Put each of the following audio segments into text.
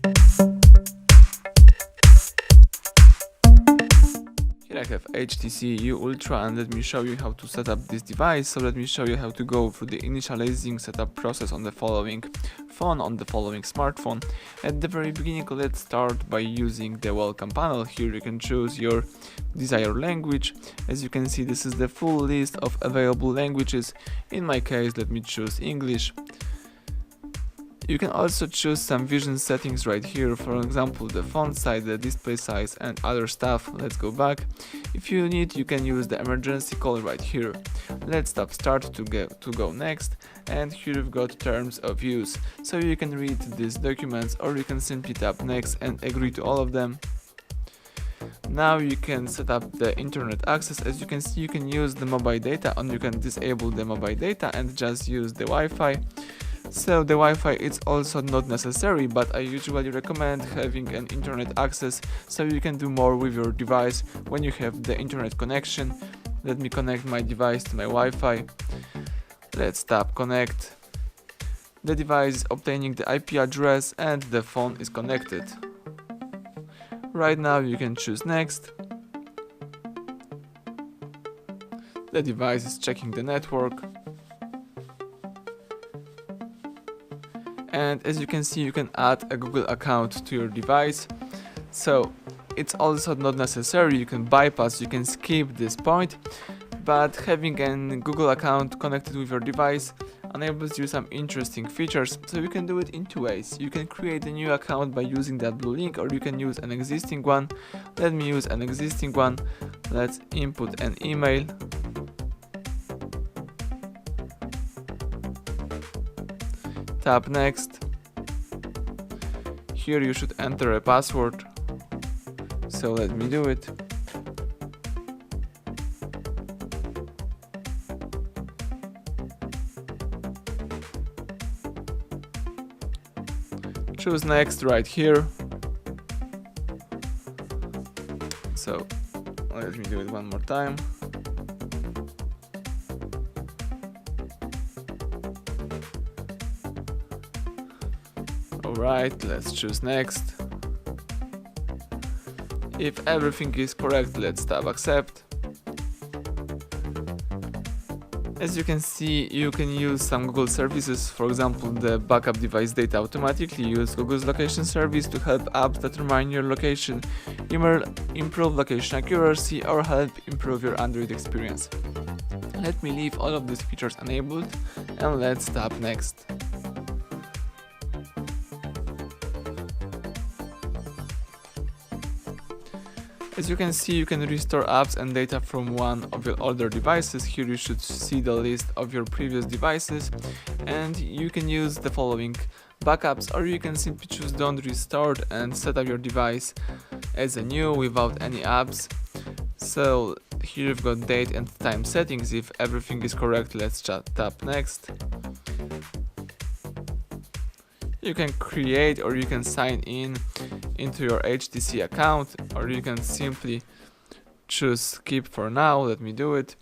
Here I have HTC U Ultra, and let me show you how to set up this device. So let me show you how to go through the initializing setup process on the following phone, on the following smartphone. At the very beginning, let's start by using the welcome panel. Here you can choose your desired language. As you can see, this is the full list of available languages. In my case, let me choose English. You can also choose some vision settings right here, for example the font size, the display size and other stuff. Let's go back. If you need, you can use the emergency call right here. Let's tap start to go next, and here you've got terms of use, so you can read these documents or you can simply tap next and agree to all of them. Now you can set up the internet access. As you can see, you can use the mobile data, and you can disable the mobile data and just use the Wi-Fi. So the Wi-Fi is also not necessary, but I usually recommend having an internet access so you can do more with your device when you have the internet connection. Let me connect my device to my Wi-Fi. Let's tap connect. The device is obtaining the IP address and the phone is connected. Right now you can choose next. The device is checking the network. And as you can see, you can add a Google account to your device. So it's also not necessary, you can bypass, you can skip this point, but having a Google account connected with your device enables you some interesting features. So you can do it in two ways. You can create a new account by using that blue link, or you can use an existing one. Let me use an existing one. Let's input an email. Tap next. Here you should enter a password, so let me do it. Choose next right here. So let me do it one more time. Alright, let's choose next. If everything is correct, let's tap accept. As you can see, you can use some Google services. For example, the backup device data automatically. Use Google's location service to help apps determine your location, improve location accuracy, or help improve your Android experience. Let me leave all of these features enabled, and let's tap next. As you can see, you can restore apps and data from one of your older devices. Here you should see the list of your previous devices, and you can use the following backups, or you can simply choose don't restore and set up your device as a new without any apps. So here you've got date and time settings. If everything is correct, let's tap next. You can create or you can sign in into your HTC account, or you can simply choose skip for now. Let me do it.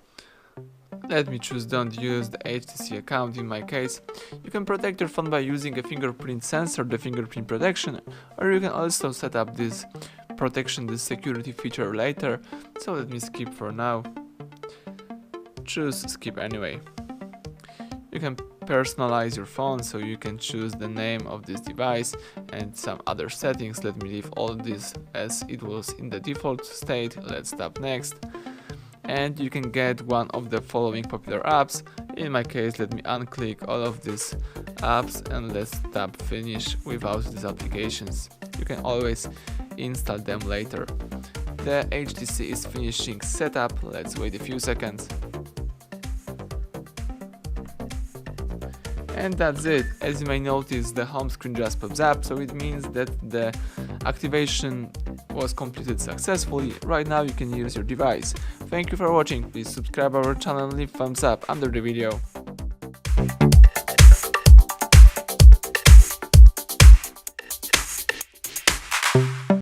Let me choose don't use the HTC account in my case. You can protect your phone by using a fingerprint sensor, the fingerprint protection, or you can also set up this protection, this security feature later. So let me skip for now. Choose skip anyway. You can personalize your phone, so you can choose the name of this device and some other settings. Let me leave all this as it was in the default state. Let's tap next, and you can get one of the following popular apps. In my case, let me unclick all of these apps and let's tap finish without these applications. You can always install them later. The HTC is finishing setup. Let's wait a few seconds. And that's it. As you may notice, the home screen just pops up, so it means that the activation was completed successfully. Right now you can use your device. Thank you for watching. Please subscribe our channel and leave thumbs up under the video.